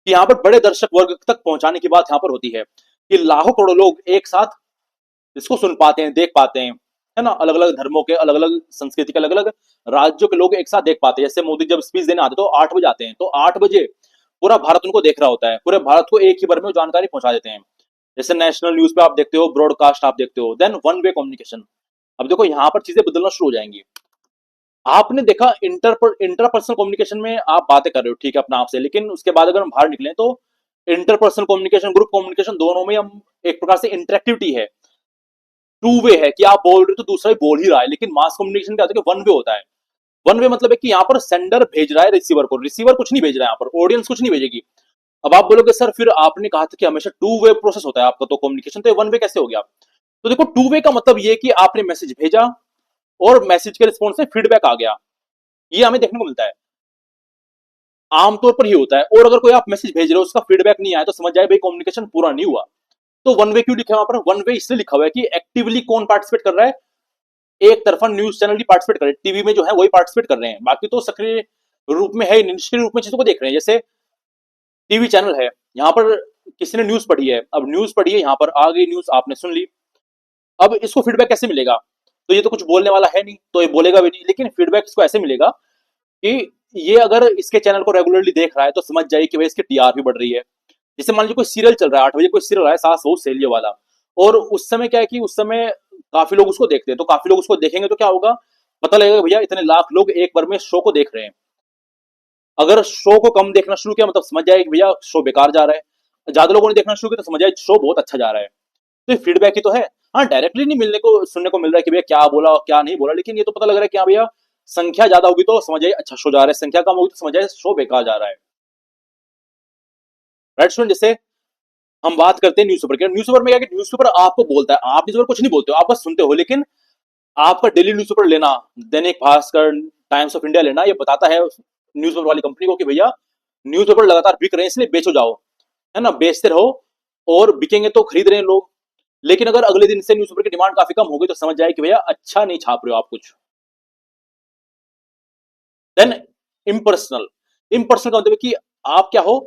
Speaker 1: कि यहाँ पर बड़े दर्शक वर्ग तक पहुंचाने की बात यहाँ पर होती है कि लाखों करोड़ों लोग एक साथ इसको सुन पाते हैं, देख पाते हैं, है ना। अलग अलग धर्मों के, अलग अलग संस्कृति के, अलग अलग राज्यों के लोग एक साथ देख पाते हैं। जैसे मोदी जब स्पीच देने आते तो 8 बजे आते हैं, तो 8 बजे पूरा भारत उनको देख रहा होता है, पूरे भारत को एक ही बार में जानकारी पहुंचा देते हैं। जैसे नेशनल न्यूज पे आप देखते हो, ब्रॉडकास्ट आप देखते हो, देन वन वे कम्युनिकेशन। अब देखो यहाँ पर चीजें बदलना शुरू हो जाएंगी। आपने देखा इंटरपर्सनल कम्युनिकेशन में आप बातें कर रहे हो, ठीक है, अपना आपसे, लेकिन उसके बाद अगर हम बाहर निकलें तो इंटरपर्सनल कम्युनिकेशन, ग्रुप कम्युनिकेशन, दोनों में हम एक प्रकार से इंटरेक्टिविटी है, टू वे है कि आप बोल रहे हो तो दूसरा भी बोल ही रहा है। लेकिन मास कम्युनिकेशन क्या होता है कि वन वे होता है। वन वे मतलब है कि यहाँ पर सेंडर भेज रहा है रिसीवर को, रिसीवर कुछ नहीं भेज रहा है, यहाँ पर ऑडियंस कुछ नहीं भेजेगी। अब आप बोलोगे सर फिर आपने कहा था कि हमेशा टू वे प्रोसेस होता है आपका तो कम्युनिकेशन, तो वन वे कैसे हो गया? तो देखो टू वे का मतलब ये कि आपने मैसेज भेजा और मैसेज के रिस्पॉन्स से फीडबैक आ गया, ये हमें देखने को मिलता है, आमतौर पर ही होता है। और अगर कोई आप मैसेज भेज रहे हो उसका फीडबैक नहीं आया तो समझ जाए भाई कम्युनिकेशन पूरा नहीं हुआ। तो वन वे क्यों लिखा है वहां पर? वन वे इसलिए लिखा हुआ है कि एक्टिवली कौन पार्टिसिपेट कर रहा है, एक तरफा न्यूज चैनल ही पार्टिसिपेट कर रहे हैं, टीवी में जो है वही पार्टिसिपेट कर रहे हैं, बाकी तो सक्रिय रूप में है, निष्क्रिय रूप में चीजों को देख रहे हैं। जैसे टीवी चैनल है, यहाँ पर किसी ने न्यूज पढ़ी है, अब न्यूज पढ़ी है, यहाँ पर आ गई न्यूज, आपने सुन ली, अब इसको फीडबैक कैसे मिलेगा? तो ये तो कुछ बोलने वाला है नहीं, तो ये बोलेगा भी नहीं, लेकिन फीडबैक इसको ऐसे मिलेगा कि ये अगर इसके चैनल को रेगुलरली देख रहा है तो समझ जाए कि भाई इसकी टीआरपी बढ़ रही है। जैसे मान लीजिए कोई सीरियल चल रहा है, 8 बजे कोई सीरियल है, सास बहू सहेलियों वाला, और उस समय क्या है कि उस समय काफी लोग उसको देखते हैं, तो काफी लोग उसको देखेंगे तो क्या होगा, पता लगेगा भैया इतने लाख लोग एक बार में शो को देख रहे हैं। अगर शो को कम देखना शुरू किया मतलब समझ जाए कि भैया शो बेकार जा रहा है, ज्यादा लोगों ने देखना शुरू किया तो समझ जाए शो बहुत अच्छा जा रहा है। तो फीडबैक ही तो है। हाँ, डायरेक्टली नहीं मिलने को सुनने को मिल रहा है कि भैया क्या बोला क्या नहीं बोला, लेकिन ये तो पता लग रहा है कि हाँ भैया संख्या ज्यादा होगी तो समझ जाए अच्छा शो जा रहा है, संख्या कम होगी तो समझ जाए शो बेकार जा रहा है। राइट स्टूडेंट, जैसे हम बात करते हैं न्यूज़पेपर की, न्यूज़पेपर में क्या कि न्यूज़पेपर आपको बोलता है, आप न्यूज़पेपर कुछ नहीं बोलते हो, आप बस सुनते हो, लेकिन आपका डेली न्यूज़पेपर लेना, Dainik Bhaskar, times of India लेना, ये बताता है न्यूज़पेपर वाली कंपनी को कि भैया न्यूज़पेपर लगातार बिक रहे हैं इसलिए बेचो जाओ, है ना, बेचते रहो, और बिकेंगे तो खरीद रहे हैं लोग। लेकिन अगर अगले दिन से न्यूज़पेपर की डिमांड काफी कम होगी तो समझ जाए कि भैया अच्छा नहीं छाप रहे हो आप कुछ। देन इम्पर्सनल, इम्पर्सनल का मतलब है कि आप क्या हो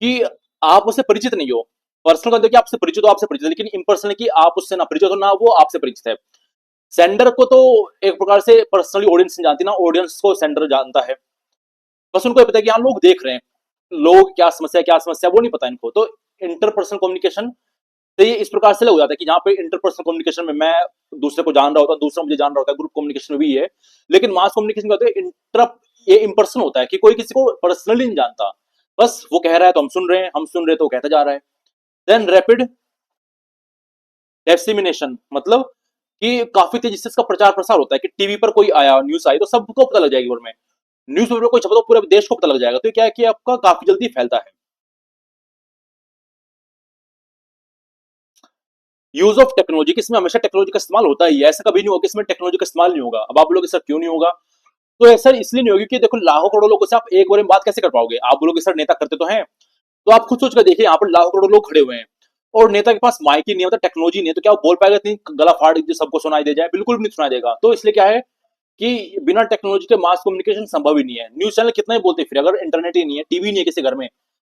Speaker 1: कि आप उससे परिचित नहीं हो। पर्सनल का मतलब कि आपसे परिचित हो, आपसे परिचित, लेकिन इम्पर्सनल की आप उससे ना परिचित हो ना वो आपसे परिचित है। सेंडर को तो एक प्रकार से पर्सनली ऑडियंस नहीं जानती ना, ऑडियंस को सेंडर जानता है, बस उनको ये पता है कि हाँ लोग देख रहे हैं, लोग क्या समस्या वो नहीं पता इनको। तो इंटरपर्सनल कम्युनिकेशन तो ये इस प्रकार से हो जाता है कि जहां पे इंटरपर्सनल कम्युनिकेशन में मैं दूसरे को जान रहा होता हूँ, दूसरा मुझे जान रहा होता है, ग्रुप कम्युनिकेशन में भी है। लेकिन मास कम्युनिकेशन क्या होता है, ये इम्पर्सनल होता है कि कोई किसी को पर्सनली नहीं जानता, बस वो कह रहा है तो हम सुन रहे हैं, हम सुन रहे हैं तो वो कहता जा रहा है। देन रैपिड डिसेमिनेशन, मतलब कि काफी तेजी से इसका प्रचार प्रसार होता है कि टीवी पर कोई आया, न्यूज आई तो सबको पता लग जाएगी, और में न्यूज पेपर कोई छपा तो पूरे देश को पता लग जाएगा। तो ये क्या है कि आपका काफी जल्दी फैलता है। यूज ऑफ टेक्नोलॉजी, किसमें हमेशा टेक्नोलॉजी का इस्तेमाल होता ही है, ऐसा कभी नहीं होगा कि इसमें टेक्नोलॉजी का इस्तेमाल नहीं होगा। अब आप बोलोगे सर क्यों नहीं होगा, तो ऐसा इसलिए नहीं होगी कि देखो लाखों करोड़ों लोगों से आप एक बार में बात कैसे कर पाओगे। आप बोलोगे सर नेता करते तो हैं, तो आप खुद सोच कर देखिए, यहाँ पर लाखों करोड़ों लोग खड़े हुए हैं और नेता के पास माइक ही नहीं है, मतलब टेक्नोलॉजी नहीं है, तो क्या वो बोल पाएगा? इतनी गला फाड़ के सबको सुनाई दे जाए, बिल्कुल भी नहीं सुनाई देगा। तो इसलिए क्या है कि बिना टेक्नोलॉजी के मास कम्युनिकेशन संभव ही नहीं है। न्यूज चैनल कितना ही बोलते फिर, अगर इंटरनेट ही नहीं है, टीवी नहीं है किसी घर में,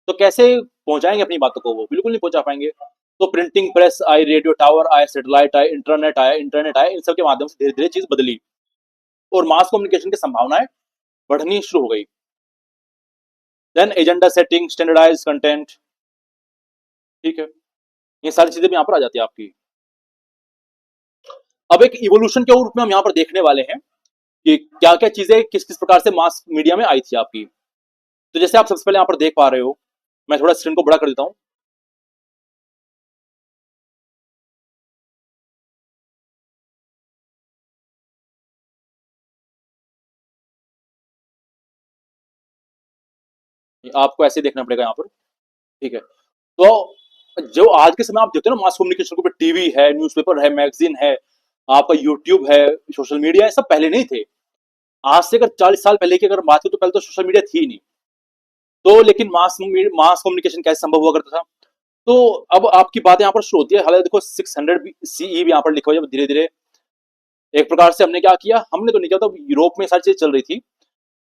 Speaker 1: तो कैसे पहुंचाएंगे अपनी बातों को? वो बिल्कुल नहीं पहुंचा पाएंगे। तो प्रिंटिंग प्रेस आई, रेडियो टावर आए, सैटेलाइट आए, इंटरनेट आया, इन सब के माध्यम से धीरे धीरे चीज बदली और मास कम्युनिकेशन की संभावनाएं बढ़नी शुरू हो गई। Then agenda setting, standardize content, ठीक है, ये सारी चीजें भी यहाँ पर आ जाती है आपकी। अब एक इवोल्यूशन के रूप में हम यहाँ पर देखने वाले हैं कि क्या क्या चीजें किस किस प्रकार से मास मीडिया में आई थी आपकी। तो जैसे आप सबसे पहले यहाँ पर देख पा रहे हो, मैं थोड़ा स्क्रीन को बड़ा कर देता हूँ। आपको ऐसे देखना पड़ेगा यहाँ पर, ठीक है। तो जो आज के समय आप देखते हो ना मास कम्युनिकेशन को, टीवी है, न्यूज़पेपर है, मैगजीन है, आपका यूट्यूब है, सोशल मीडिया है, सब पहले नहीं थे। आज से अगर 40 साल पहले की अगर बात हो तो पहले तो सोशल मीडिया थी ही नहीं। तो लेकिन मास कम्युनिकेशन कैसे संभव हुआ करता था? तो अब आपकी बात यहाँ पर शुरू होती है। हालांकि देखो 600 सीई भी यहाँ पर लिखा हुआ है। धीरे धीरे एक प्रकार से हमने क्या किया, हमने तो नहीं किया, तो यूरोप में सारी चीजें चल रही थी।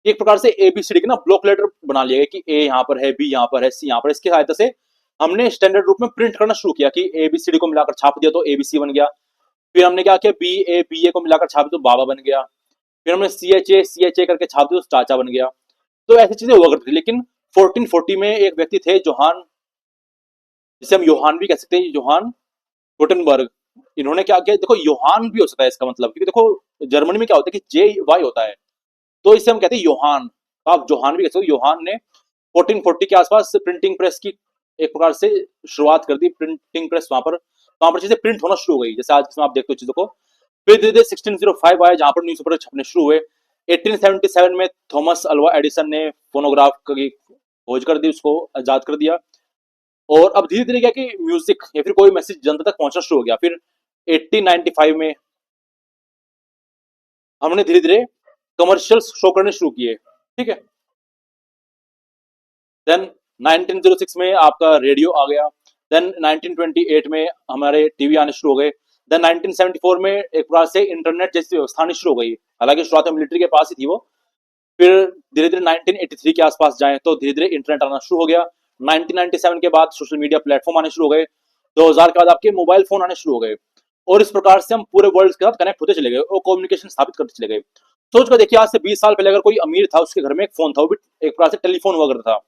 Speaker 1: एक प्रकार से एबीसीडी के ना ब्लॉक लेटर बना लिया गया कि ए यहाँ पर है, बी यहाँ पर है, सी यहाँ पर है। इसकी सहायता से हमने स्टैंडर्ड रूप में प्रिंट करना शुरू किया कि एबीसीडी को मिलाकर छाप दिया तो एबीसी बन गया। फिर हमने क्या किया, बी ए को मिलाकर छाप दिया तो बाबा बन गया। फिर हमने सी एच ए करके छाप दिया तो चाचा बन गया। तो ऐसी चीजें हुआ करती थी। लेकिन 1440 में एक व्यक्ति थे जोहान, जिसे हम योहान भी कह सकते हैं, जोहान गुटेनबर्ग। इन्होंने क्या किया, देखो योहान भी हो सकता है इसका मतलब, क्योंकि देखो जर्मनी में क्या होता है कि जे वाई होता है, तो इसे हम कहते हैं योहान। तो आप जोहान भी कह सकते हो। योहान ने 1440 के आसपास प्रिंटिंग प्रेस की एक प्रकार से शुरुआत कर दी। प्रिंटिंग प्रेस वहां पर चीजें प्रिंट होना शुरू हो गई, जैसे आज के समय आप देखते हो चीजों को। फिर धीरे धीरे 1605 आया जहां पर न्यूज़पेपर छपने शुरू हुए। 1877 में थॉमस अल्वा एडिसन ने फोनोग्राफ की खोज कर दी, उसको आजाद कर दिया। और अब धीरे धीरे क्या कि म्यूजिक या फिर कोई मैसेज जनता तक पहुंचना शुरू हो गया। फिर 1895 में हमने धीरे धीरे कमर्शियल शो करने शुरू किए, ठीक है। देन 1906 में आपका रेडियो आ गया। देन 1928 में हमारे टीवी आने शुरू हो गए। देन 1974 में एक प्रकार से इंटरनेट जैसी व्यवस्था आनी शुरू हो गई। हालांकि शुरुआत में मिलिट्री के पास ही थी वो। फिर धीरे धीरे 1983 के आसपास जाए तो धीरे धीरे इंटरनेट आना शुरू हो गया। 1997 के बाद सोशल मीडिया प्लेटफॉर्म आने शुरू हो गए। 2000 के बाद आपके मोबाइल फोन आने शुरू हो गए। और इस प्रकार से हम पूरे वर्ल्ड के साथ कनेक्ट होते चले गए और कम्युनिकेशन स्थापित करते चले गए। सोच कर देखिए, आज से 20 साल पहले अगर कोई अमीर था, उसके घर में एक फोन था, वो भी एक प्रकार से टेलीफोन हुआ करता था।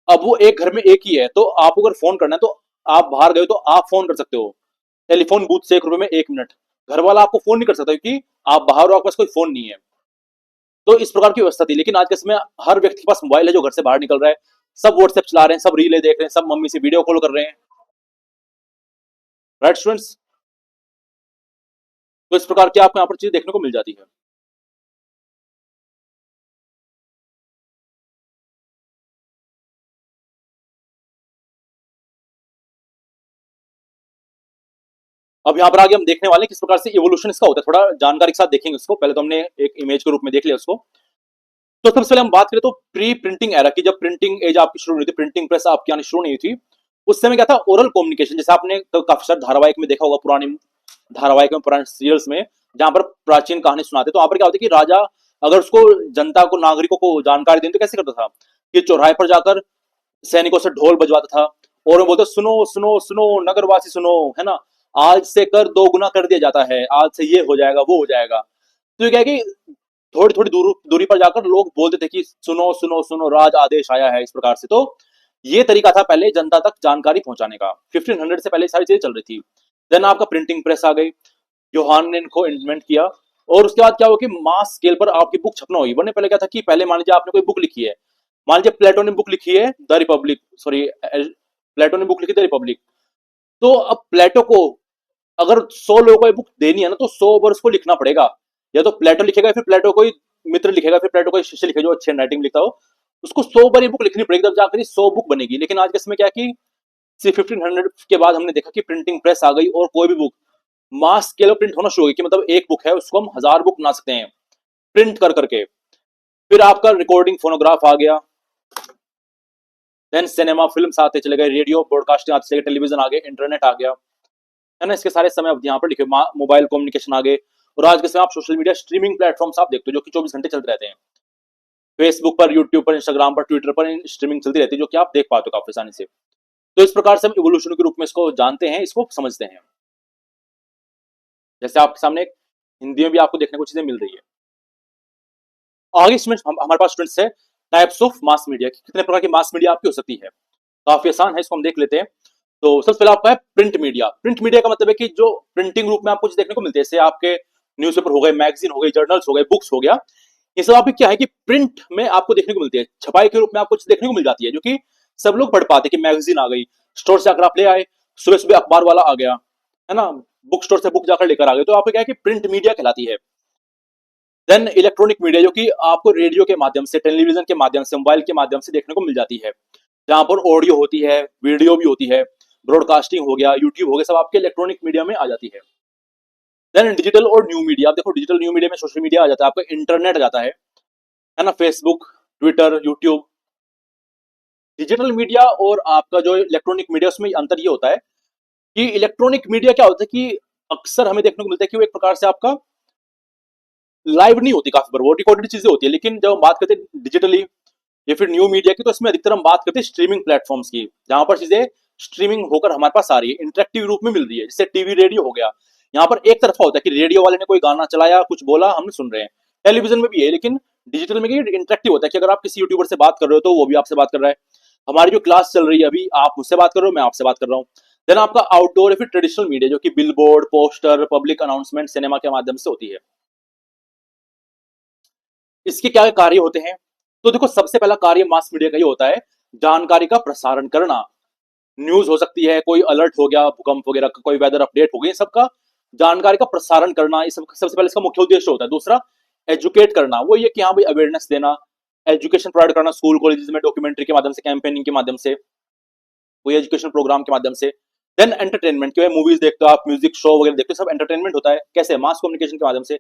Speaker 1: अब वो एक घर में एक ही है, तो आपको अगर फोन करना है तो आप बाहर गए तो आप फोन कर सकते हो टेलीफोन बूथ से 1 रुपए में 1 मिनट। घर वाला आपको फोन नहीं कर सकता क्योंकि आप बाहर हो, आपके पास कोई फोन नहीं है। तो इस प्रकार की व्यवस्था थी। लेकिन आज के समय हर व्यक्ति के पास मोबाइल है जो घर से बाहर निकल रहा है। सब व्हाट्सएप चला रहे हैं, सब रीले देख रहे हैं, सब मम्मी से वीडियो कॉल कर रहे हैं। Right students? तो इस प्रकार की आपको यहाँ पर चीज देखने को मिल जाती है। अब यहाँ पर आगे हम देखने वाले किस प्रकार से इवोल्यूशन इसका होता है, थोड़ा जानकारी के साथ देखेंगे उसको। पहले तो हमने एक इमेज के रूप में देख लिया उसको। तो सबसे पहले हम बात करें तो प्री प्रिंटिंग एरा की, जब प्रिंटिंग एज आपकी शुरू नहीं थी, प्रिंटिंग प्रेस आपकी आनी शुरू नहीं थी, उस समय क्या था, ओरल कम्युनिकेशन। जैसे आपने तो काफी सारे धारावाहिक में देखा होगा, पुराने धारावाहिक में, पुराने सीरियल्स में, जहां पर प्राचीन कहानी सुनाते, तो वहां पर क्या होता है कि राजा अगर उसको जनता को, नागरिकों को जानकारी देनी तो कैसे करता था कि चौराहे पर जाकर सैनिकों से ढोल बजवाता था और वो बोलते सुनो सुनो सुनो नगरवासी सुनो, है ना, आज से कर 2 गुना कर दिया जाता है, आज से ये हो जाएगा वो हो जाएगा। तो ये क्या है कि थोड़ी थोड़ी दूरी पर जाकर लोग बोलते थे कि सुनो सुनो सुनो राज आदेश आया है, इस प्रकार से। तो ये तरीका था पहले जनता तक जानकारी पहुंचाने का। 1500 से पहले सारी चीजें चल रही थी। देन आपका प्रिंटिंग प्रेस आ गई, योहान ने इनको इन्वेंट किया। और उसके बाद क्या हुआ कि मास स्केल पर आपकी बुक छपना होगी। वरना पहले क्या था कि पहले मान लीजिए आपने कोई बुक लिखी है, मान लीजिए प्लेटो ने बुक लिखी है द रिपब्लिक, सॉरी प्लेटो ने बुक लिखी द रिपब्लिक। तो अब प्लेटो को अगर 100 लोगों को ये बुक देनी है ना, तो 100 बार उसको लिखना पड़ेगा। या तो प्लेटो लिखेगा, फिर प्लेटो कोई मित्र लिखेगा, फिर प्लेटो कोई शिष्य लिखेगा जो अच्छे राइटिंग लिखता हो, उसको 100 बार ये बुक लिखनी पड़ेगी, तब जाकर 100 बुक बनेगी। लेकिन आज के समय क्या कि 1500 के बाद हमने देखा कि प्रिंटिंग प्रेस आ गई और कोई भी बुक मास स्केल पर प्रिंट होना शुरू हो गई, कि मतलब एक बुक है उसको हम 1000 बुक बना सकते हैं प्रिंट कर करके। फिर आपका रिकॉर्डिंग फोनोग्राफ आ गया। देन सिनेमा फिल्म आते चले गए, रेडियो ब्रॉडकास्टिंग आते चले गए, टेलीविजन आ गए, इंटरनेट आ गया, है ना। इसके सारे समय अब यहाँ पर लिखे, मोबाइल कम्युनिकेशन आ गए। और आज के समय आप सोशल मीडिया स्ट्रीमिंग प्लेटफॉर्म्स आप देखते हो जो कि 24 घंटे चलते रहते हैं। फेसबुक पर, यूट्यूब पर, इंस्टाग्राम पर, ट्विटर पर स्ट्रीमिंग चलती रहती है, जो कि आप देख पाते हो काफी आसानी से। तो इस प्रकार से हम इवोल्यूशन के रूप में इसको जानते हैं, इसको समझते हैं। जैसे आपके सामने हिंदी में भी आपको देखने को चीजें मिल रही है। आगे इसमें हमारे पास स्टूडेंट्स है टाइप्स ऑफ मास मीडिया, कितने प्रकार की मास मीडिया आपकी हो सकती है। काफी आसान है, इसको हम देख लेते हैं। तो सबसे पहले आपका है प्रिंट मीडिया। प्रिंट मीडिया का मतलब है कि जो प्रिंटिंग रूप में आपको देखने को मिलते हैं, जैसे आपके न्यूज़पेपर हो गए, मैगजीन हो गई, जर्नल्स हो गए, बुक्स हो गया, ये सब आपकी क्या है कि प्रिंट में आपको देखने को मिलती है, छपाई के रूप में आपको देखने को मिल जाती है, जो कि सब लोग पढ़ पाते हैं। कि मैगजीन आ गई, स्टोर से आकर आप ले आए, सुबह सुबह अखबार वाला आ गया, है ना, बुक स्टोर से बुक जाकर लेकर आ गए, तो आपको क्या है कि प्रिंट मीडिया कहलाती है। देन इलेक्ट्रॉनिक मीडिया, जो कि आपको रेडियो के माध्यम से, टेलीविजन के माध्यम से, मोबाइल के माध्यम से देखने को मिल जाती है, जहां पर ऑडियो होती है, वीडियो भी होती है, ब्रॉडकास्टिंग हो गया, यूट्यूब हो गया, सब आपके इलेक्ट्रॉनिक मीडिया में आ जाती है। देन डिजिटल और न्यू मीडिया, आप देखो डिजिटल न्यू मीडिया में सोशल मीडिया आ जाता है, आपका इंटरनेट आ जाता है ना, Facebook, Twitter, YouTube. Digital media और आपका जो इलेक्ट्रॉनिक मीडिया, उसमें अंतर ये होता है कि इलेक्ट्रॉनिक मीडिया क्या होता है कि अक्सर हमें देखने को मिलता है कि वो एक प्रकार से आपका लाइव नहीं होती, काफी बार वो रिकॉर्डेड चीजें होती है। लेकिन जब हम बात करते हैं डिजिटली या फिर न्यू मीडिया की, तो इसमें अधिकतर हम बात करते हैं स्ट्रीमिंग प्लेटफॉर्म्स की, जहां पर चीजें स्ट्रीमिंग होकर हमारे पास आ रही है, इंटरेक्टिव रूप में मिल रही है। जैसे टीवी रेडियो हो गया, यहाँ पर एक तरफा होता है कि रेडियो वाले ने कोई गाना चलाया, कुछ बोला, हम सुन रहे हैं। टेलीविजन में भी है, लेकिन डिजिटल में इंटरेक्टिव होता है कि अगर आप किसी यूट्यूबर से बात कर रहे हो तो वो भी आपसे बात कर रहा है। हमारी जो क्लास चल रही है अभी, आप मुझसे बात कर रहे हो, मैं आपसे बात कर रहा हूँ। देन आपका आउटडोर या फिर ट्रेडिशनल मीडिया, जो कि billboard, poster, public announcement, cinema के माध्यम से होती है। इसके क्या कार्य होते हैं? तो देखो, सबसे पहला कार्य मास मीडिया का ही होता है, जानकारी का प्रसारण करना। न्यूज हो सकती है, कोई अलर्ट हो गया, भूकंप वगैरह का, कोई वेदर अपडेट हो गई, सबका जानकारी का प्रसारण करना, इस सबसे पहले इसका मुख्य उद्देश्य होता है। दूसरा, एजुकेट करना, वो ये कि हाँ भाई अवेयरनेस देना, एजुकेशन प्रोवाइड करना, स्कूल कॉलेजेस में डॉक्यूमेंट्री के माध्यम से, कैंपेनिंग के माध्यम से, कोई एजुकेशन प्रोग्राम के माध्यम से। देन एंटरटेनमेंट, क्यों मूवीज देखते हो आप, म्यूजिक शो वगैरह देखते हो, सब एंटरटेनमेंट होता है। कैसे? मास कम्युनिकेशन के माध्यम से।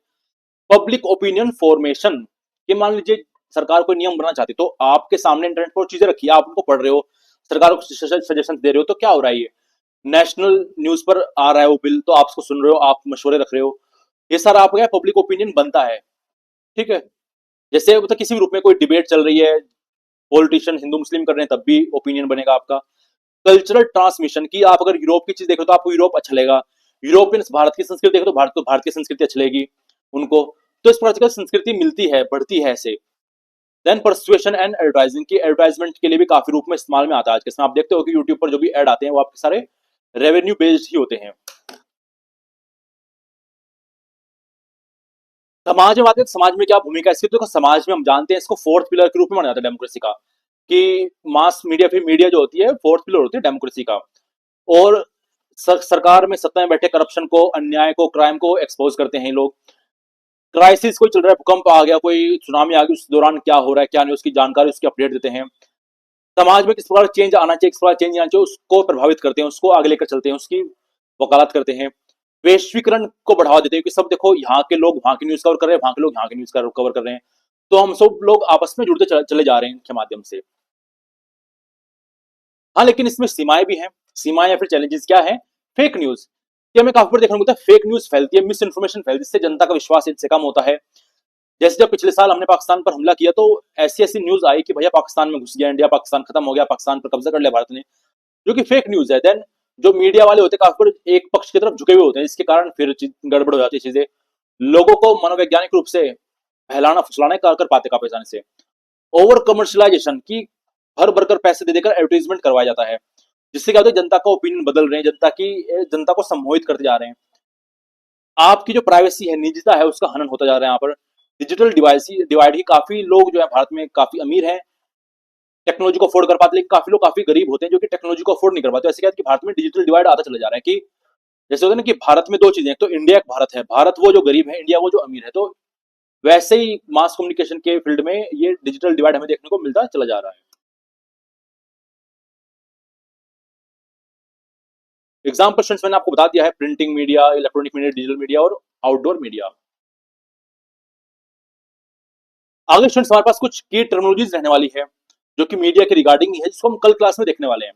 Speaker 1: पब्लिक ओपिनियन फॉर्मेशन, कि मान लीजिए सरकार कोई नियम बनाना चाहती, तो आपके सामने इंटरनेट पर चीजें रखी है, आप उनको पढ़ रहे हो, सरकार को सजेशन दे रहे हो, तो क्या हो रहा है? ये नेशनल न्यूज पर आ रहा है वो बिल, तो आप उसको सुन रहे हो, आप मशवरे रख रहे हो, ये सारा आपका पब्लिक ओपिनियन बनता है। ठीक है? जैसे मतलब किसी भी रूप में कोई डिबेट चल रही है, पॉलिटिशियन हिंदू मुस्लिम कर रहे हैं, तब भी ओपिनियन बनेगा आपका। कल्चरल ट्रांसमिशन, की आप अगर यूरोप की चीज देखो तो आपको यूरोप अच्छा लगेगा, यूरोपियंस भारत की संस्कृति देखो तो भारत को भारत की संस्कृति अच्छी लगेगी उनको। तो इस प्रकार की संस्कृति मिलती है, बढ़ती है ऐसे। देन परसुएशन एंड एडवर्टाइजिंग, की एडवर्टाइजमेंट के लिए भी काफी रूप में इस्तेमाल में आता है आज के समय। आप देखते हो कि यूट्यूब पर जो भी एड आते हैं वो आपके सारे रेवेन्यू बेस्ड ही होते हैं। समाज में बात करें, समाज में क्या भूमिका है इसकी, तो समाज में हम जानते हैं इसको फोर्थ पिलर के रूप में माना जाता है डेमोक्रेसी का, कि मास मीडिया, फिर मीडिया जो होती है फोर्थ पिलर होती है डेमोक्रेसी का। और सरकार में सत्ता में बैठे करप्शन को, अन्याय को, क्राइम को एक्सपोज करते हैं लोग। क्राइसिस कोई चल रहा है, भूकंप आ गया, कोई सुनामी आ गई, उस दौरान क्या हो रहा है क्या नहीं, उसकी जानकारी, उसकी अपडेट देते हैं। समाज में किस प्रकार चेंज आना चाहिए, किस प्रकार चेंज आना चाहिए, उसको प्रभावित करते हैं, उसको आगे लेकर चलते हैं, उसकी वकालत करते हैं। वैश्वीकरण को बढ़ावा देते हैं कि सब देखो, यहाँ के लोग वहां की न्यूज कवर कर रहे हैं, वहां के लोग यहाँ की न्यूज कवर कर रहे हैं, तो हम सब लोग आपस में जुड़ते चले जा रहे हैं इनके माध्यम से। हाँ, लेकिन इसमें सीमाएं भी हैं। सीमाएं या फिर चैलेंजेस क्या है? फेक न्यूज, ये हमें काफी बार देखने को मिलता है। फेक न्यूज फैलती है, मिस इन्फॉर्मेशन फैलती है, जिससे जनता का विश्वास इनसे कम होता है। जैसे जब पिछले साल हमने पाकिस्तान पर हमला किया, तो ऐसी ऐसी न्यूज आई कि भैया पाकिस्तान में घुस गया इंडिया, पाकिस्तान खत्म हो गया, पाकिस्तान पर कब्जा कर लिया भारत ने, जो कि फेक न्यूज है। देन जो मीडिया वाले होते हैं काफी बार एक पक्ष की तरफ झुके हुए होते हैं, जिसके कारण फिर गड़बड़ हो जाती है चीजें, लोगों को मनोवैज्ञानिक रूप से बहलाना फुसलाना कर पाते काफी आसानी से। ओवर कमर्शलाइजेशन, की भर भरकर पैसे दे देकर एडवर्टीजमेंट करवाया जाता है, जिससे क्या होता है, जनता का ओपिनियन बदल रहे हैं, जनता को सम्मोहित करते जा रहे हैं। आपकी जो प्राइवेसी है, निजता है, उसका हनन होता जा रहा है यहाँ पर। डिजिटल डिवाइड ही, काफी लोग जो है भारत में काफी अमीर हैं, टेक्नोलॉजी को अफोर्ड कर पाते, लेकिन काफी लोग काफी गरीब होते हैं जो कि टेक्नोलॉजी को अफोर्ड नहीं कर पाते। ऐसे क्या है कि भारत में डिजिटल डिवाइड आता चला जा रहा है, कि जैसे होता है ना कि भारत में दो चीजें, एक तो इंडिया, एक भारत है, भारत वो जो गरीब है, इंडिया वो जो अमीर है। तो वैसे ही मास कम्युनिकेशन के फील्ड में ये डिजिटल डिवाइड हमें देखने को मिलता चला जा रहा है। एग्जाम्पल स्टूडेंट्स मैंने आपको बता दिया है, printing media, electronic media, digital media और आउटडोर मीडिया। आगे स्टूडेंट्स हमारे पास कुछ की टर्मिनोलॉजीज रहने वाली है, जो कि मीडिया के रिगार्डिंग है, जिसको हम कल क्लास में देखने वाले हैं।